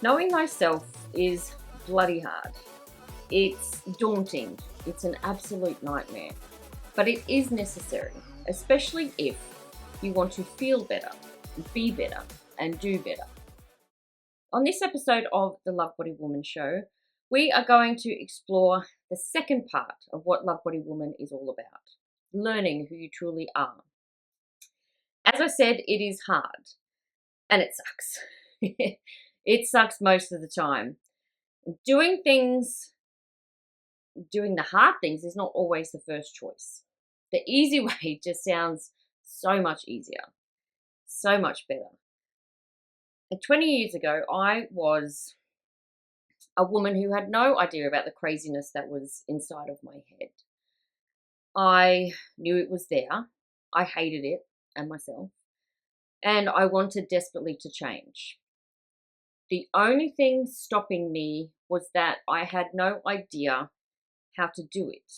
Knowing thyself is bloody hard. It's daunting. It's an absolute nightmare. But it is necessary, especially if you want to feel better, be better, and do better. On this episode of the Love Body Woman show, we are going to explore the second part of what Love Body Woman is all about, learning who you truly are. As I said, it is hard and it sucks. It sucks most of the time. Doing the hard things is not always the first choice. The easy way just sounds so much easier, so much better. And 20 years ago, I was a woman who had no idea about the craziness that was inside of my head. I knew it was there. I hated it and myself. And I wanted desperately to change. The only thing stopping me was that I had no idea how to do it.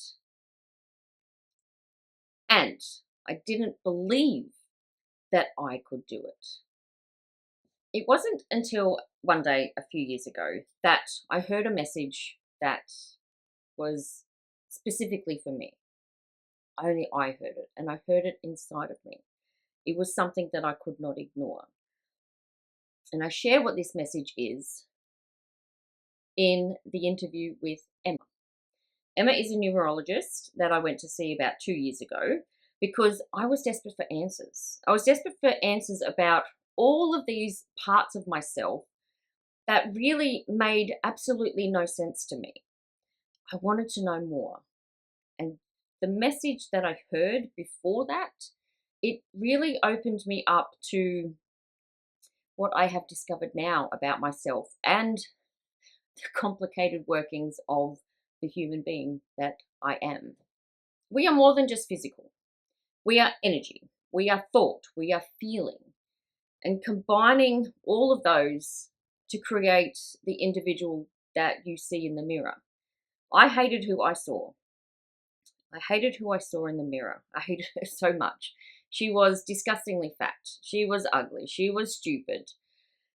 And I didn't believe that I could do it. It wasn't until one day a few years ago that I heard a message that was specifically for me. Only I heard it, and I heard it inside of me. It was something that I could not ignore. And I share what this message is in the interview with Emma. Emma is a numerologist that I went to see about 2 years ago because I was desperate for answers. I was desperate for answers about all of these parts of myself that really made absolutely no sense to me. I wanted to know more. And the message that I heard before that, it really opened me up to what I have discovered now about myself and the complicated workings of the human being that I am. We are more than just physical. We are energy. We are thought. We are feeling. And combining all of those to create the individual that you see in the mirror. I hated who I saw. I hated who I saw in the mirror. I hated her so much. She was disgustingly fat. She was ugly. She was stupid.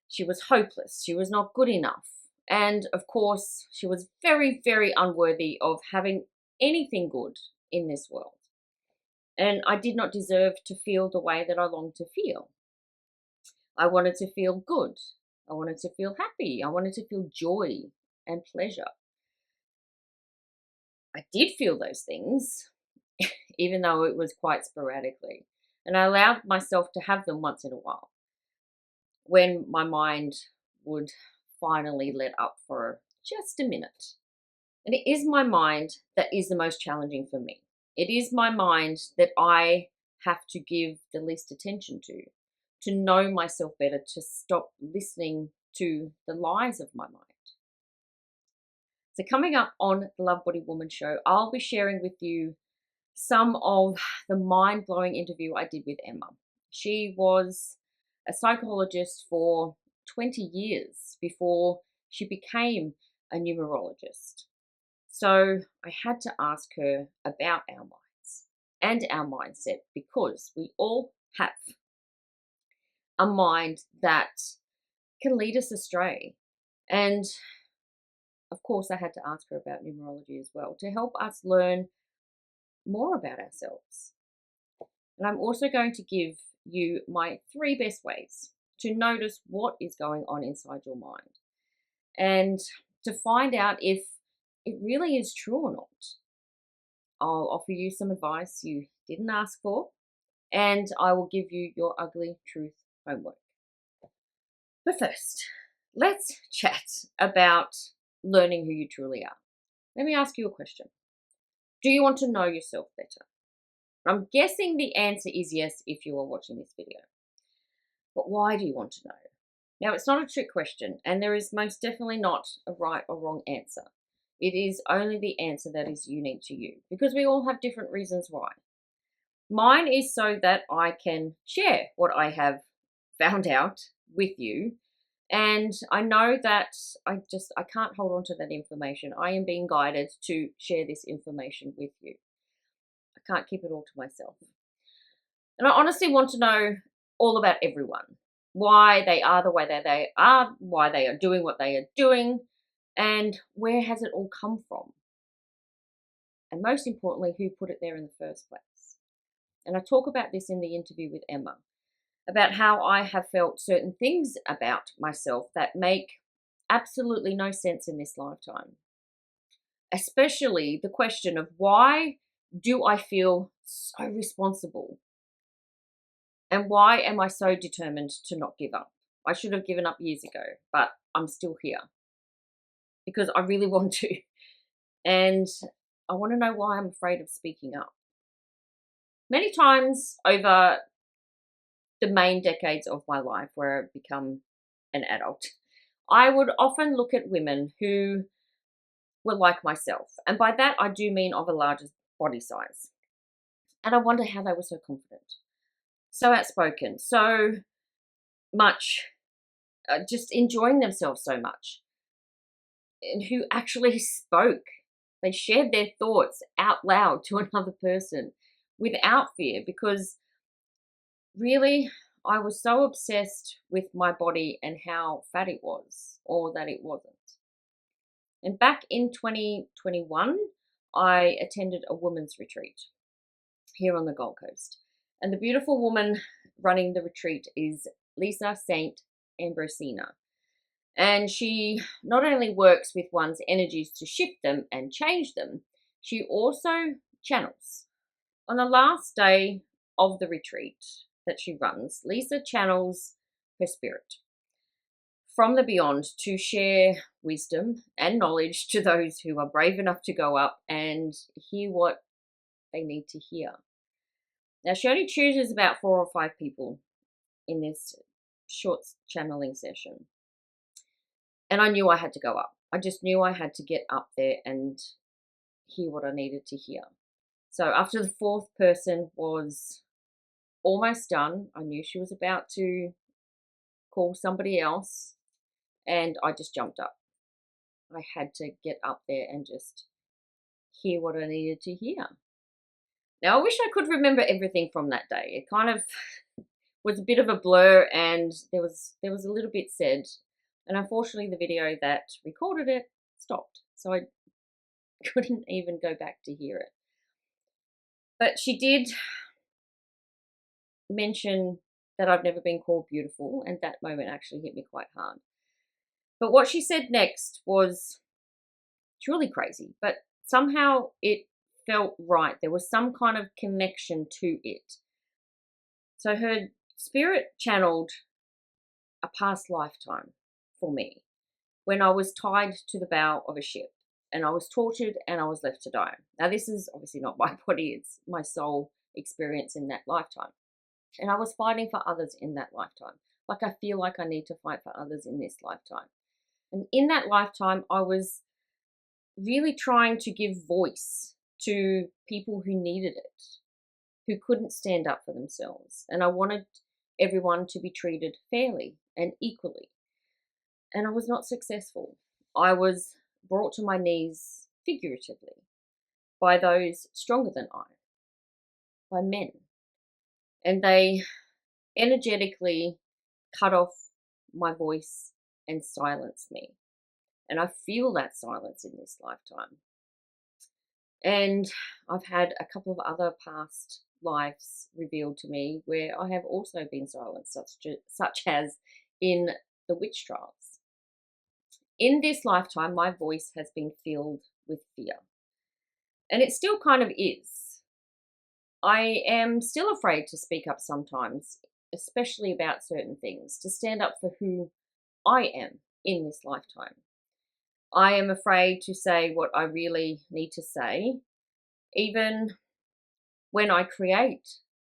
She was hopeless. She was not good enough. And of course, she was very, very unworthy of having anything good in this world. And I did not deserve to feel the way that I longed to feel. I wanted to feel good. I wanted to feel happy. I wanted to feel joy and pleasure. I did feel those things, even though it was quite sporadically. And I allowed myself to have them once in a while when my mind would finally let up for just a minute. And it is my mind that is the most challenging for me. It is my mind that I have to give the least attention to know myself better, to stop listening to the lies of my mind. So coming up on the Love Body Woman show, I'll be sharing with you some of the mind-blowing interview I did with Emma. She was a psychologist for 20 years before she became a numerologist. So I had to ask her about our minds and our mindset because we all have a mind that can lead us astray. And of course, I had to ask her about numerology as well to help us learn more about ourselves. And I'm also going to give you my 3 best ways to notice what is going on inside your mind and to find out if it really is true or not. I'll offer you some advice you didn't ask for, and I will give you your ugly truth homework. But first, let's chat about learning who you truly are. Let me ask you a question. Do you want to know yourself better? I'm guessing the answer is yes if you are watching this video. But why do you want to know? Now, it's not a trick question, and there is most definitely not a right or wrong answer. It is only the answer that is unique to you, because we all have different reasons why. Mine is so that I can share what I have found out with you, and I know that I can't hold on to that information. I am being guided to share this information with you. I can't keep it all to myself. And I honestly want to know all about everyone. why they are the way that they are, why they are doing what they are doing, and where has it all come from? And most importantly, who put it there in the first place? And I talk about this in the interview with Emma, about how I have felt certain things about myself that make absolutely no sense in this lifetime. Especially the question of, why do I feel so responsible? And why am I so determined to not give up? I should have given up years ago, but I'm still here because I really want to. And I want to know why I'm afraid of speaking up. Many times over the main decades of my life where I've become an adult, I would often look at women who were like myself. And by that, I do mean of a larger body size. And I wonder how they were so confident, so outspoken, so much, just enjoying themselves so much, and who actually spoke. They shared their thoughts out loud to another person without fear, because really, I was so obsessed with my body and how fat it was, or that it wasn't. And back in 2021, I attended a women's retreat here on the Gold Coast. And the beautiful woman running the retreat is Lisa St. Ambrosina. And she not only works with one's energies to shift them and change them, she also channels. On the last day of the retreat that she runs, Lisa channels her spirit from the beyond to share wisdom and knowledge to those who are brave enough to go up and hear what they need to hear. Now, she only chooses about 4 or 5 people in this short channeling session. And I knew I had to go up. I just knew I had to get up there and hear what I needed to hear. So after the 4th person was almost done, I knew she was about to call somebody else, and I just jumped up. I had to get up there and just hear what I needed to hear. Now, I wish I could remember everything from that day. It kind of was a bit of a blur, and there was a little bit said, and unfortunately the video that recorded it stopped, so I couldn't even go back to hear it. But she did mention that I've never been called beautiful, and that moment actually hit me quite hard. But what she said next was truly crazy, but somehow it felt right. There was some kind of connection to it. So her spirit channeled a past lifetime for me, when I was tied to the bow of a ship and I was tortured and I was left to die. Now, this is obviously not my body, it's my soul experience in that lifetime. And I was fighting for others in that lifetime. Like, I feel like I need to fight for others in this lifetime. And in that lifetime, I was really trying to give voice to people who needed it, who couldn't stand up for themselves. And I wanted everyone to be treated fairly and equally. And I was not successful. I was brought to my knees figuratively by those stronger than I, by men. And they energetically cut off my voice and silenced me. And I feel that silence in this lifetime. And I've had a couple of other past lives revealed to me where I have also been silenced, such as in the witch trials. In this lifetime, my voice has been filled with fear. And it still kind of is. I am still afraid to speak up sometimes, especially about certain things, to stand up for who I am in this lifetime. I am afraid to say what I really need to say, even when I create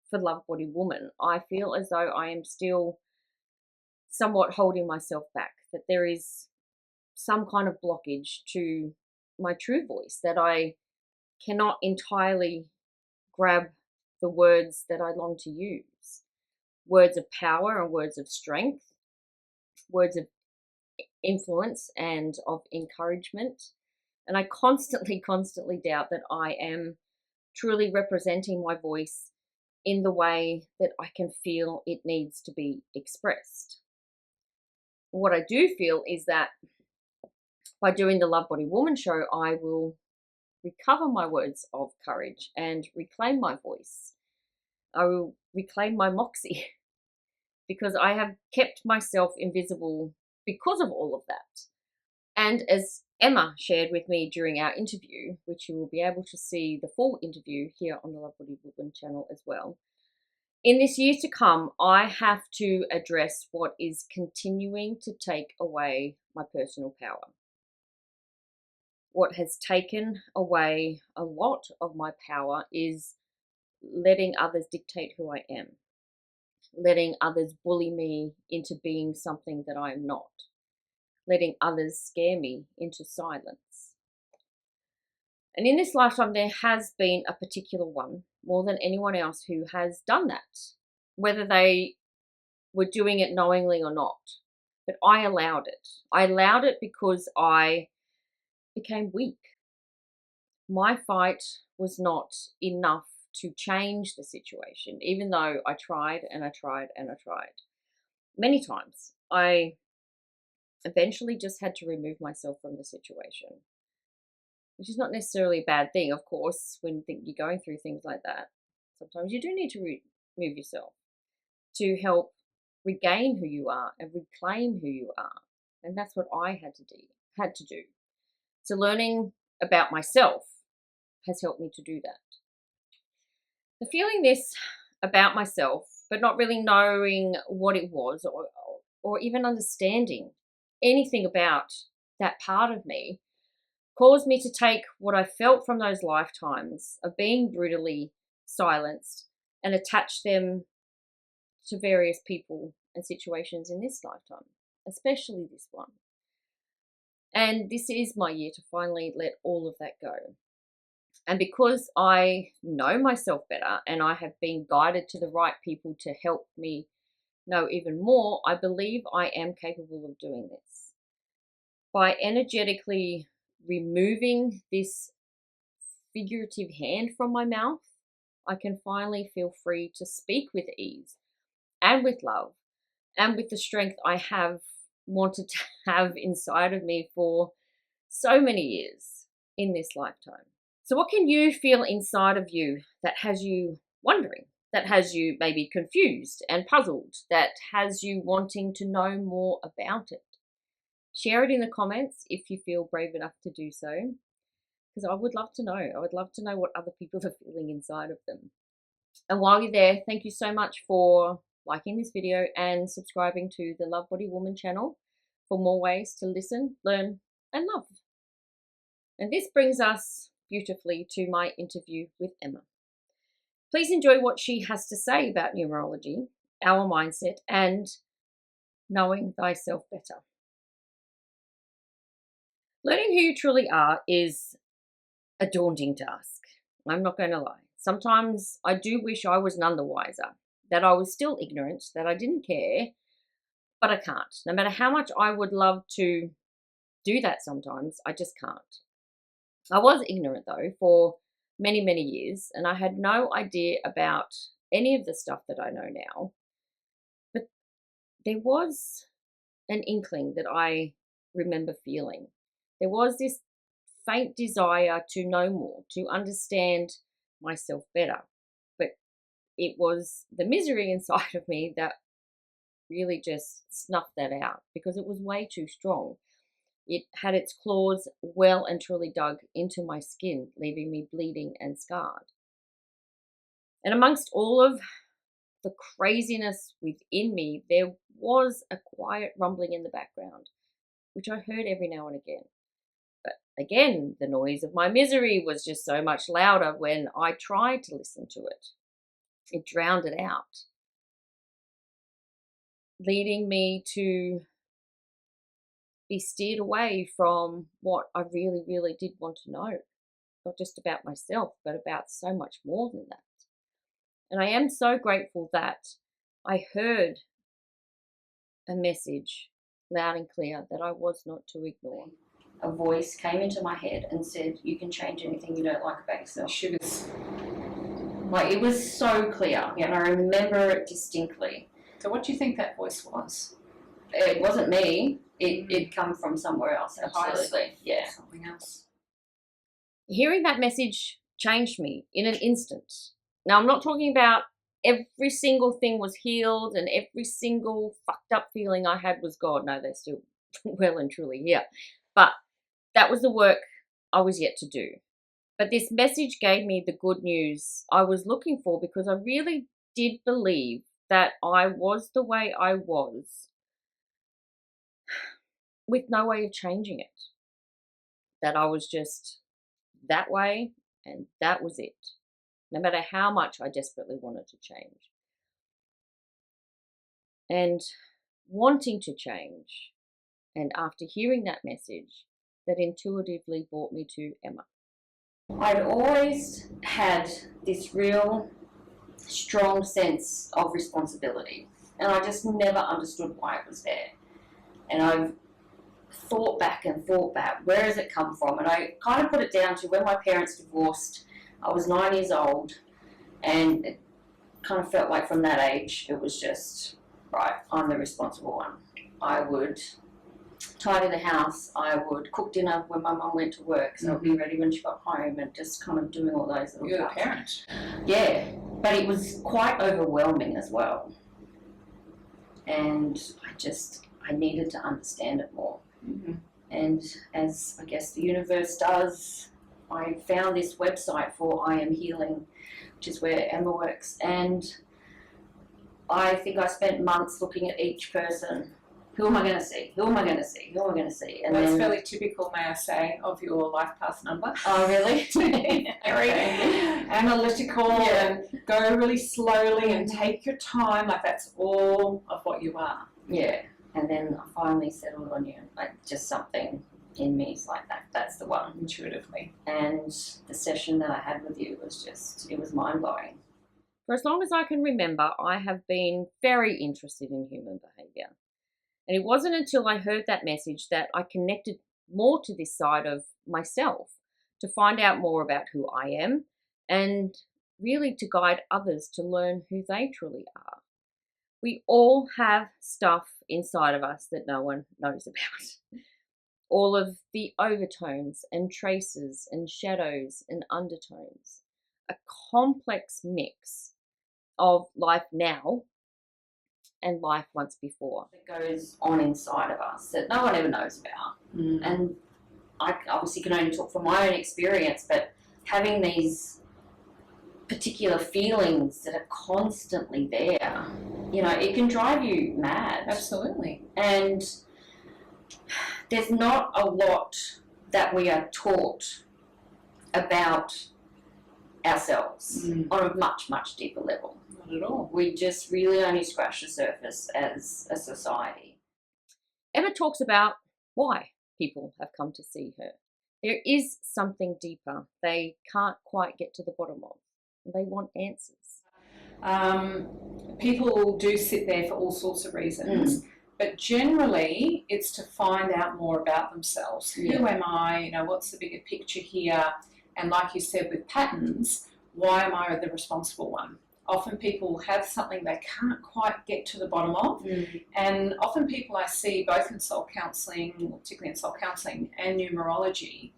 for Love Body Woman. I feel as though I am still somewhat holding myself back, that there is some kind of blockage to my true voice, that I cannot entirely grab the words that I long to use. Words of power and words of strength, words of influence and of encouragement. And I constantly doubt that I am truly representing my voice in the way that I can feel it needs to be expressed. What I do feel is that by doing the Love Body Woman show, I will recover my words of courage and reclaim my voice. I will reclaim my moxie because I have kept myself invisible because of all of that. And as Emma shared with me during our interview, which you will be able to see the full interview here on the Love Body Woman channel as well, in this year to come, I have to address what is continuing to take away my personal power. What has taken away a lot of my power is letting others dictate who I am, letting others bully me into being something that I am not, letting others scare me into silence. And in this lifetime, there has been a particular one, more than anyone else, who has done that, whether they were doing it knowingly or not. But I allowed it. I allowed it because I became weak. My fight was not enough to change the situation, even though I tried and I tried and I tried. Many times, I eventually just had to remove myself from the situation, which is not necessarily a bad thing, of course, when you're going through things like that. Sometimes you do need to remove yourself to help regain who you are and reclaim who you are. And that's what I had to do. So learning about myself has helped me to do that. So feeling this about myself, but not really knowing what it was or even understanding anything about that part of me, caused me to take what I felt from those lifetimes of being brutally silenced and attach them to various people and situations in this lifetime, especially this one. And this is my year to finally let all of that go. And because I know myself better and I have been guided to the right people to help me know even more, I believe I am capable of doing this. By energetically removing this figurative hand from my mouth, I can finally feel free to speak with ease and with love and with the strength I have wanted to have inside of me for so many years in this lifetime. So what can you feel inside of you that has you wondering, that has you maybe confused and puzzled, that has you wanting to know more about it? Share it in the comments if you feel brave enough to do so, because I would love to know. I would love to know what other people are feeling inside of them. And while you're there, thank you so much for liking this video and subscribing to the Love Body Woman channel for more ways to listen, learn, and love. And this brings us beautifully to my interview with Emma. Please enjoy what she has to say about numerology, our mindset, and knowing thyself better. Learning who you truly are is a daunting task. I'm not going to lie. Sometimes I do wish I was none the wiser, that I was still ignorant, that I didn't care, but I can't. No matter how much I would love to do that sometimes, I just can't. I was ignorant though for many, many years, and I had no idea about any of the stuff that I know now. But there was an inkling that I remember feeling. There was this faint desire to know more, to understand myself better. But it was the misery inside of me that really just snuffed that out because it was way too strong. It had its claws well and truly dug into my skin, leaving me bleeding and scarred. And amongst all of the craziness within me, there was a quiet rumbling in the background, which I heard every now and again. But again, the noise of my misery was just so much louder when I tried to listen to it. It drowned it out, leading me to be steered away from what I really, really did want to know. Not just about myself, but about so much more than that. And I am so grateful that I heard a message loud and clear that I was not to ignore. A voice came into my head and said, you can change anything you don't like about yourself. Sugars. Like, it was so clear, and I remember it distinctly. So what do you think that voice was? It wasn't me. It come from somewhere else. Absolutely, yeah. Something else. Hearing that message changed me in an instant. Now, I'm not talking about every single thing was healed and every single fucked up feeling I had was gone. No, they're still well and truly here. But that was the work I was yet to do. But this message gave me the good news I was looking for, because I really did believe that I was the way I was with no way of changing it. That I was just that way and that was it, no matter how much I desperately wanted to change. And wanting to change, and after hearing that message, that intuitively brought me to Emma. I'd always had this real strong sense of responsibility, and I just never understood why it was there. And I've thought back, where has it come from? And I kind of put it down to when my parents divorced. I was 9 years old, and it kind of felt like from that age it was just, right, I'm the responsible one. I would tidy the house, I would cook dinner when my mum went to work, so I'd be ready when she got home, and just kind of doing all those little You're a parent. Yeah, but it was quite overwhelming as well. And I needed to understand it more. Mm-hmm. And as I guess the universe does, I found this website for I Am Healing, which is where Emma works. And I think I spent months looking at each person. Who am I going to see? Who am I going to see? Who am I going to see? And that's fairly typical, may I say, of your life path number. Oh, really? Very analytical, and go really slowly and take your time. Like, that's all of what you are. Yeah. And then I finally settled on you. Like, just something in me is like that. That's the one. Intuitively. And the session that I had with you was just, it was mind-blowing. For as long as I can remember, I have been very interested in human behaviour. And it wasn't until I heard that message that I connected more to this side of myself, to find out more about who I am, and really to guide others to learn who they truly are. We all have stuff inside of us that no one knows about. All of the overtones and traces and shadows and undertones. A complex mix of life now and life once before that goes on inside of us that no one ever knows about. And I obviously can only talk from my own experience, but having these particular feelings that are constantly there, it can drive you mad. Absolutely. And there's not a lot that we are taught about ourselves on a much, much deeper level. Not at all. We just really only scratch the surface as a society. Emma talks about why people have come to see her. There is something deeper they can't quite get to the bottom of. They want answers. People do sit there for all sorts of reasons, but generally it's to find out more about themselves. Who am I? What's the bigger picture here? And like you said, with patterns, why am I the responsible one? Often people have something they can't quite get to the bottom of, and often people I see both in soul counselling, particularly in soul counselling and numerology,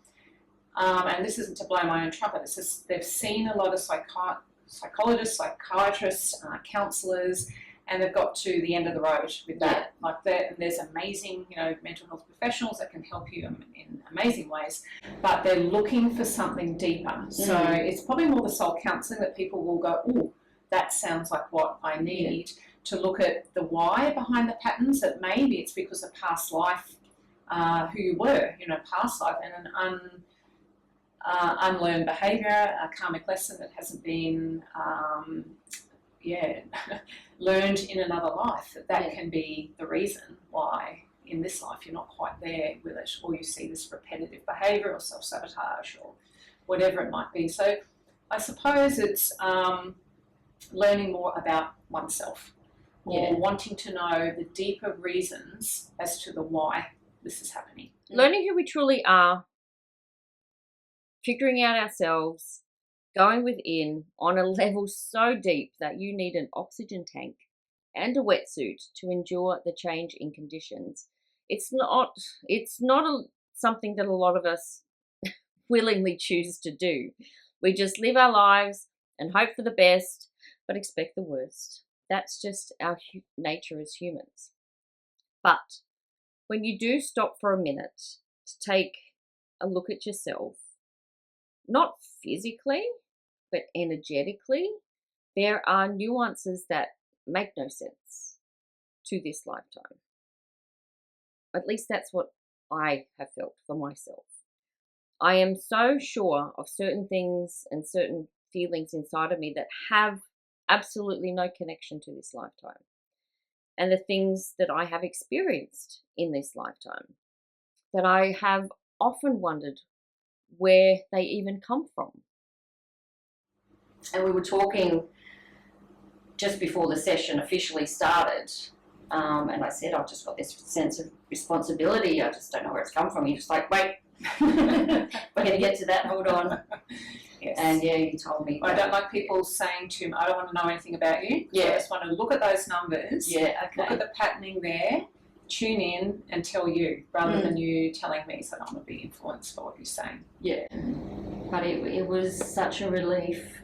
and this isn't to blow my own trumpet, it's just they've seen a lot of psychologists, psychiatrists, counsellors, and they've got to the end of the road with that. Like that, and there's amazing, mental health professionals that can help you in amazing ways, but they're looking for something deeper. So it's probably more the soul counselling that people will go, oh, that sounds like what I need, to look at the why behind the patterns, that maybe it's because of past life, who you were, past life, and an unlearned behaviour, a karmic lesson that hasn't been learned in another life. That can be the reason why in this life you're not quite there with it, or you see this repetitive behaviour or self-sabotage or whatever it might be. So I suppose it's learning more about oneself, or wanting to know the deeper reasons as to the why this is happening. Learning who we truly are, figuring out ourselves, going within on a level so deep that you need an oxygen tank and a wetsuit to endure the change in conditions. It's not something that a lot of us willingly choose to do. We just live our lives and hope for the best, but expect the worst. That's just our nature as humans. But when you do stop for a minute to take a look at yourself, not physically, but energetically, there are nuances that make no sense to this lifetime. At least that's what I have felt for myself. I am so sure of certain things and certain feelings inside of me that have absolutely no connection to this lifetime, and the things that I have experienced in this lifetime that I have often wondered where they even come from. And we were talking just before the session officially started, and I said, I've just got this sense of responsibility. I just don't know where it's come from. You're just like, wait, we're going to get to that. Hold on. Yes. And yeah, you told me. I don't like people saying to me, I don't want to know anything about you. Yeah. So I just want to look at those numbers. Yeah, okay. Look at the patterning there, tune in and tell you, rather than you telling me, so I don't want to be influenced by what you're saying. Yeah. But it was such a relief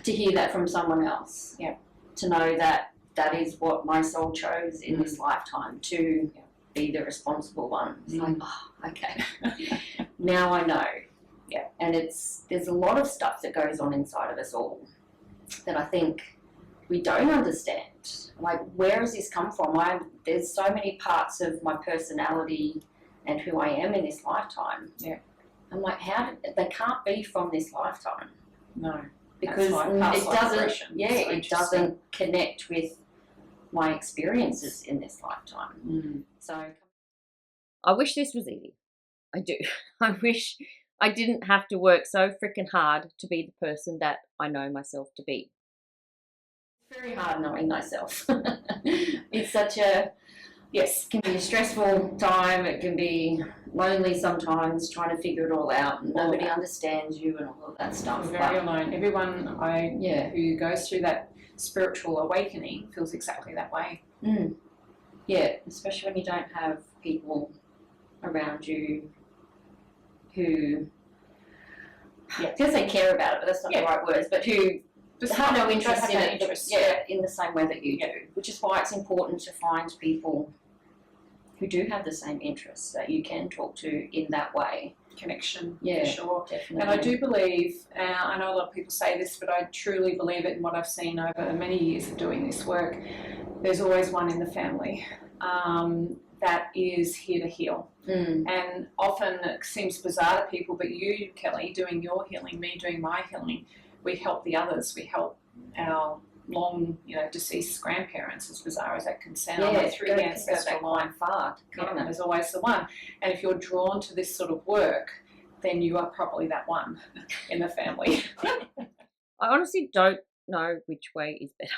to hear that from someone else. Yeah. To know that that is what my soul chose in this lifetime, to be the responsible one. It's like, oh, okay. Now I know. Yeah. And there's a lot of stuff that goes on inside of us all that I think we don't understand. Like, where has this come from? There's so many parts of my personality and who I am in this lifetime. Yeah. I'm like, they can't be from this lifetime. No. Because it doesn't connect with my experiences in this lifetime. So I wish this was easy. I do. I wish I didn't have to work so freaking hard to be the person that I know myself to be. It's very hard knowing thyself. It's such a, it can be a stressful time. It can be lonely sometimes, trying to figure it all out, and nobody understands you and all of that stuff. You're very alone. Everyone who goes through that spiritual awakening feels exactly that way. Yeah, especially when you don't have people around you who, because they care about it, but that's not the right words, but who have no interest in it, in the same way that you do, which is why it's important to find people who do have the same interests that you can talk to in that way. Connection, for sure. Definitely. And I do believe, I know a lot of people say this, but I truly believe it in what I've seen over many years of doing this work. There's always one in the family that is here to heal. And often it seems bizarre to people, but you, Kelly, doing your healing, me doing my healing, we help the others. We help our long, deceased grandparents, as bizarre as that can sound. Through the ancestral line far. There's always the one. And if you're drawn to this sort of work, then you are probably that one in the family. I honestly don't know which way is better.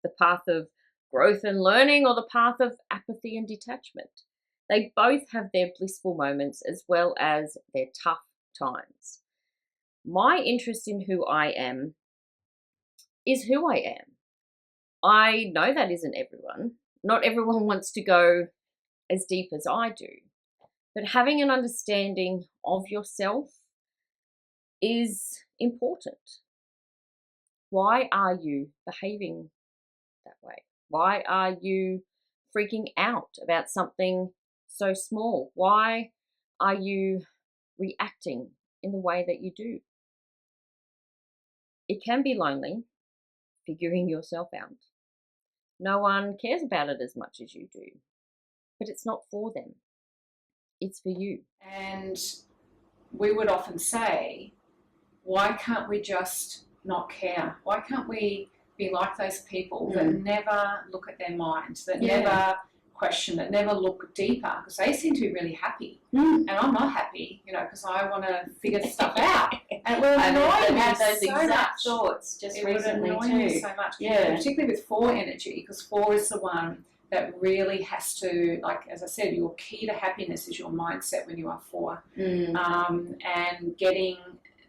The path of growth and learning, or the path of apathy and detachment. They both have their blissful moments as well as their tough times. My interest in who I am is who I am. I know that isn't everyone. Not everyone wants to go as deep as I do. But having an understanding of yourself is important. Why are you behaving that way? Why are you freaking out about something so small? Why are you reacting in the way that you do? It can be lonely, figuring yourself out. No one cares about it as much as you do, but it's not for them. It's for you. And we would often say, why can't we just not care? Why can't we be like those people that never look at their minds, that never question, that never look deeper? Because they seem to be really happy. And I'm not happy, because I want to figure stuff out. And it would annoy me those so exact much. thoughts just it recently would annoy me so much. And particularly with 4 energy, because 4 is the one that really has to, like, as I said, your key to happiness is your mindset when you are 4. And getting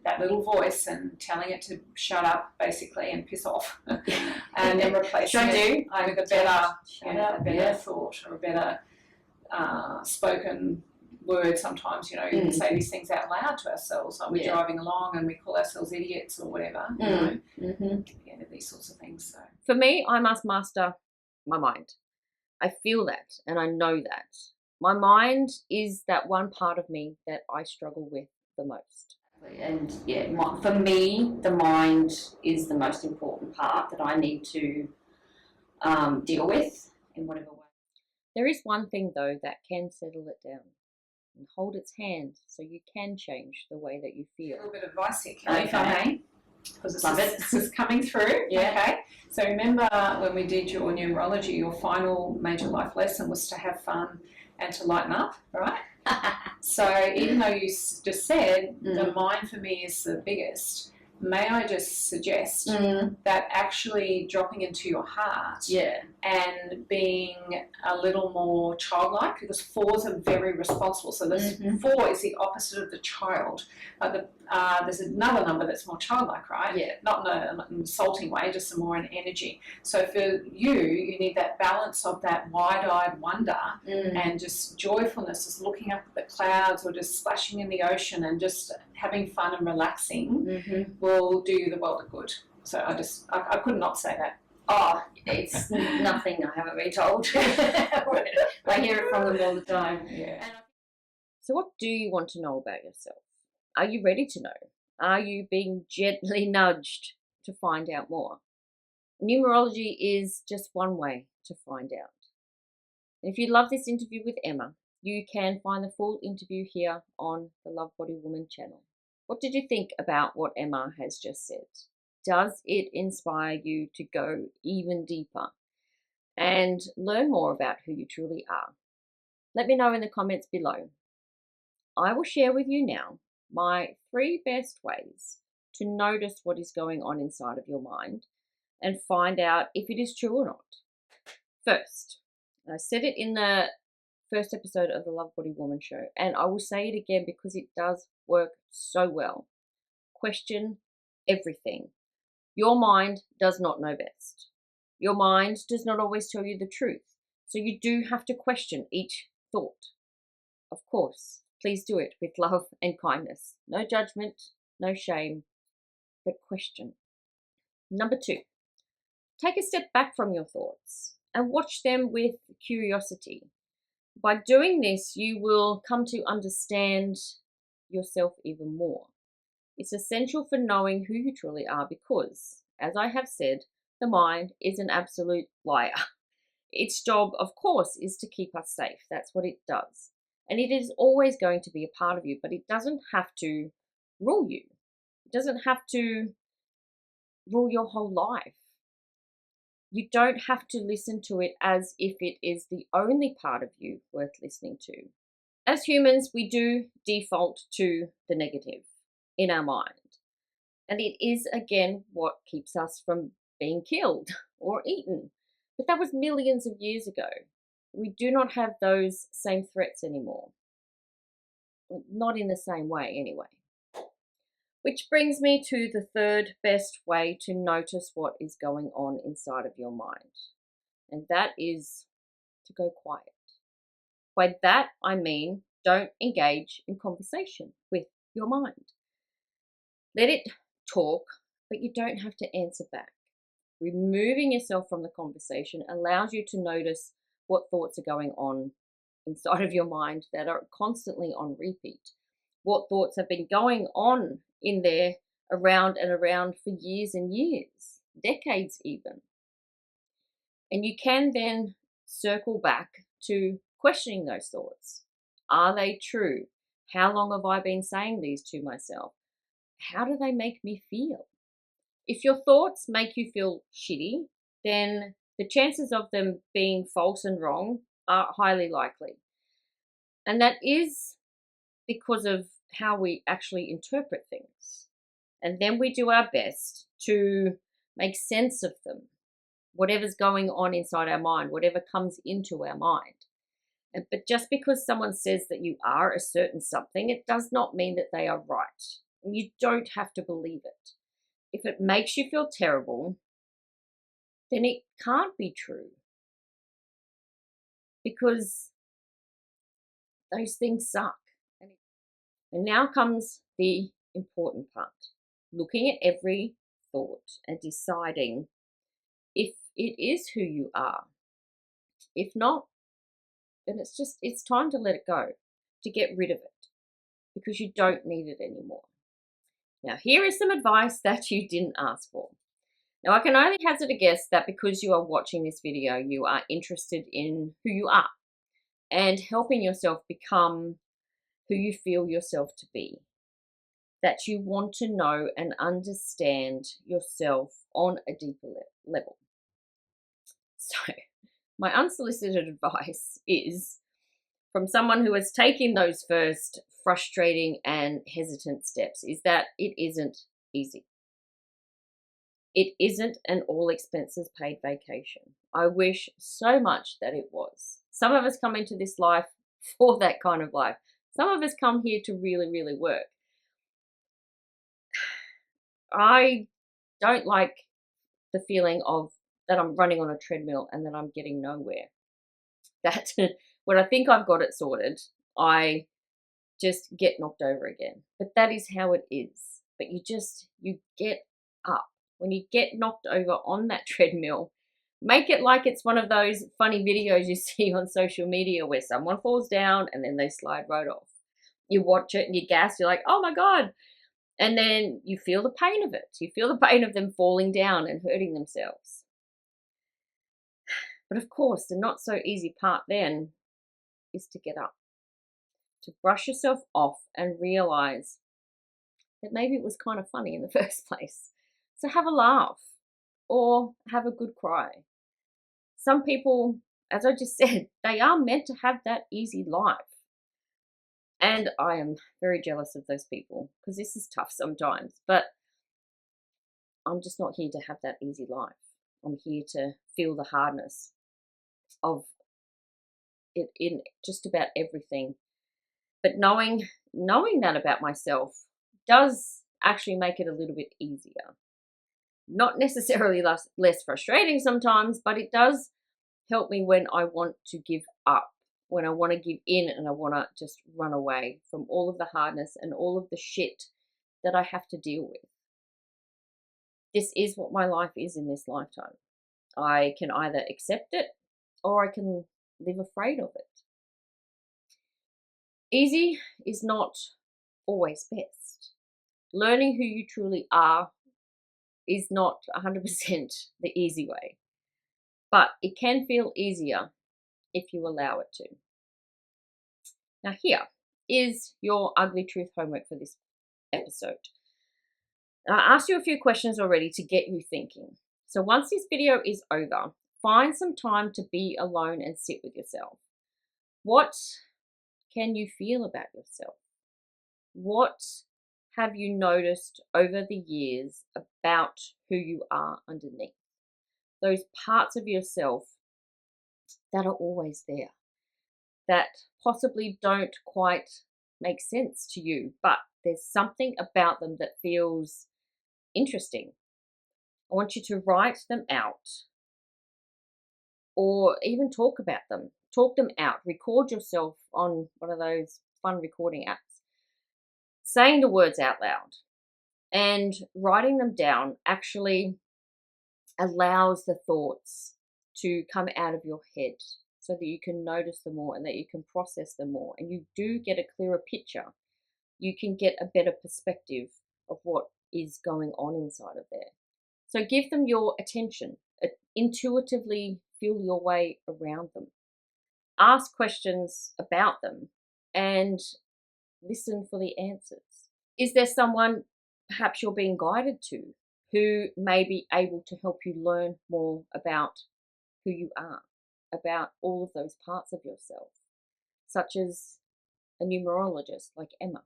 that little voice and telling it to shut up, basically, and piss off, and then replacing it with a better thought or a better spoken word. Sometimes, you can say these things out loud to ourselves, like we're driving along and we call ourselves idiots or whatever, these sorts of things. So for me, I must master my mind. I feel that and I know that. My mind is that one part of me that I struggle with the most. And for me, the mind is the most important part that I need to deal with in whatever way. There is one thing, though, that can settle it down and hold its hand so you can change the way that you feel. A little bit of advice here, Kelly, if I may, because this is coming through. Okay. So remember when we did your numerology, your final major life lesson was to have fun and to lighten up, right? So even though you just said the mind for me is the biggest, may I just suggest that actually dropping into your heart and being a little more childlike, because 4s are very responsible. So this 4 is the opposite of the child. There's another number that's more childlike, right? Yeah. Not in an insulting way, just more in energy. So for you need that balance of that wide-eyed wonder and just joyfulness, just looking up at the clouds or just splashing in the ocean and just having fun and relaxing will do you the world of good. So I could not say that. Oh, it's nothing I haven't been told. I hear it from them all the time. Yeah. So what do you want to know about yourself? Are you ready to know? Are you being gently nudged to find out more? Numerology is just one way to find out. And if you love this interview with Emma, you can find the full interview here on the Love Body Woman channel. What did you think about what Emma has just said? Does it inspire you to go even deeper and learn more about who you truly are? Let me know in the comments below. I will share with you now my 3 best ways to notice what is going on inside of your mind and find out if it is true or not. First, I said it in the first episode of the Love Body Woman show, and I will say it again because it does work so well. Question everything. Your mind does not know best. Your mind does not always tell you the truth, so you do have to question each thought. Of course, please do it with love and kindness. No judgment, no shame, but question. Number 2, take a step back from your thoughts and watch them with curiosity. By doing this, you will come to understand yourself even more. It's essential for knowing who you truly are because, as I have said, the mind is an absolute liar. Its job, of course, is to keep us safe. That's what it does. And it is always going to be a part of you, but it doesn't have to rule you. It doesn't have to rule your whole life. You don't have to listen to it as if it is the only part of you worth listening to. As humans, we do default to the negative in our mind. And it is, again, what keeps us from being killed or eaten. But that was millions of years ago. We do not have those same threats anymore. Not in the same way, anyway. Which brings me to the 3rd best way to notice what is going on inside of your mind. And that is to go quiet. By that, I mean don't engage in conversation with your mind. Let it talk, but you don't have to answer back. Removing yourself from the conversation allows you to notice what thoughts are going on inside of your mind that are constantly on repeat. What thoughts have been going on in there around and around for years and years, decades even. And you can then circle back to questioning those thoughts. Are they true? How long have I been saying these to myself? How do they make me feel? If your thoughts make you feel shitty, then the chances of them being false and wrong are highly likely. And that is because of how we actually interpret things. And then we do our best to make sense of them, whatever's going on inside our mind, whatever comes into our mind. But just because someone says that you are a certain something, it does not mean that they are right. You don't have to believe it. If it makes you feel terrible, then it can't be true, because those things suck. And now comes the important part. Looking at every thought and deciding if it is who you are. If not, then it's time to let it go, to get rid of it, because you don't need it anymore. Now, here is some advice that you didn't ask for. Now, I can only hazard a guess that because you are watching this video, you are interested in who you are and helping yourself become who you feel yourself to be. That you want to know and understand yourself on a deeper level. So, my unsolicited advice is from someone who has taken those first frustrating and hesitant steps, is that it isn't easy. It isn't an all expenses paid vacation. I wish so much that it was. Some of us come into this life for that kind of life. Some of us come here to really, really work. I don't like the feeling of that I'm running on a treadmill and that I'm getting nowhere. That when I think I've got it sorted, I just get knocked over again. But that is how it is. But you get up. When you get knocked over on that treadmill, make it like it's one of those funny videos you see on social media where someone falls down and then they slide right off. You watch it and you gasp, you're like, oh my God. And then you feel the pain of it. You feel the pain of them falling down and hurting themselves. But of course, the not so easy part then is to get up, to brush yourself off and realize that maybe it was kind of funny in the first place. So have a laugh or have a good cry. Some people, as I just said, they are meant to have that easy life. And I am very jealous of those people because this is tough sometimes, but I'm just not here to have that easy life. I'm here to feel the hardness of it in just about everything. But knowing that about myself does actually make it a little bit easier. Not necessarily less frustrating sometimes, but it does help me when I want to give up, when I want to give in and I want to just run away from all of the hardness and all of the shit that I have to deal with. This is what my life is in this lifetime. I can either accept it or I can live afraid of it. Easy is not always best. Learning who you truly are is not 100% the easy way, but it can feel easier if you allow it to. Now here is your ugly truth homework for this episode. I asked you a few questions already to get you thinking. So once this video is over, find some time to be alone and sit with yourself. What can you feel about yourself? What have you noticed over the years about who you are underneath? Those parts of yourself that are always there, that possibly don't quite make sense to you, but there's something about them that feels interesting. I want you to write them out or even talk about them. Talk them out. Record yourself on one of those fun recording apps, saying the words out loud, and writing them down actually allows the thoughts to come out of your head so that you can notice them more and that you can process them more, and you do get a clearer picture. You can get a better perspective of what is going on inside of there. So give them your attention. Intuitively feel your way around them. Ask questions about them and listen for the answers. Is there someone perhaps you're being guided to who may be able to help you learn more about who you are, about all of those parts of yourself, such as a numerologist like Emma?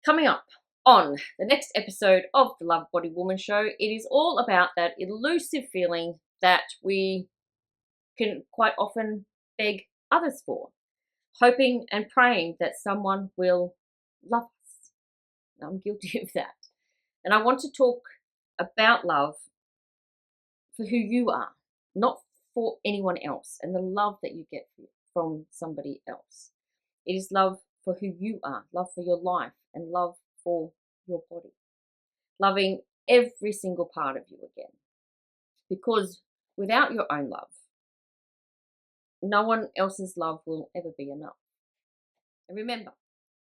Coming up on the next episode of the Love Body Woman Show, it is all about that elusive feeling that we can quite often beg others for, hoping and praying that someone will love us. I'm guilty of that. And I want to talk about love for who you are, not for anyone else, and the love that you get from somebody else. It is love for who you are, love for your life, and love for your body. Loving every single part of you again. Because without your own love, no one else's love will ever be enough. And remember,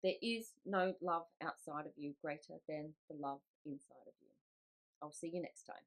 there is no love outside of you greater than the love inside of you. I'll see you next time.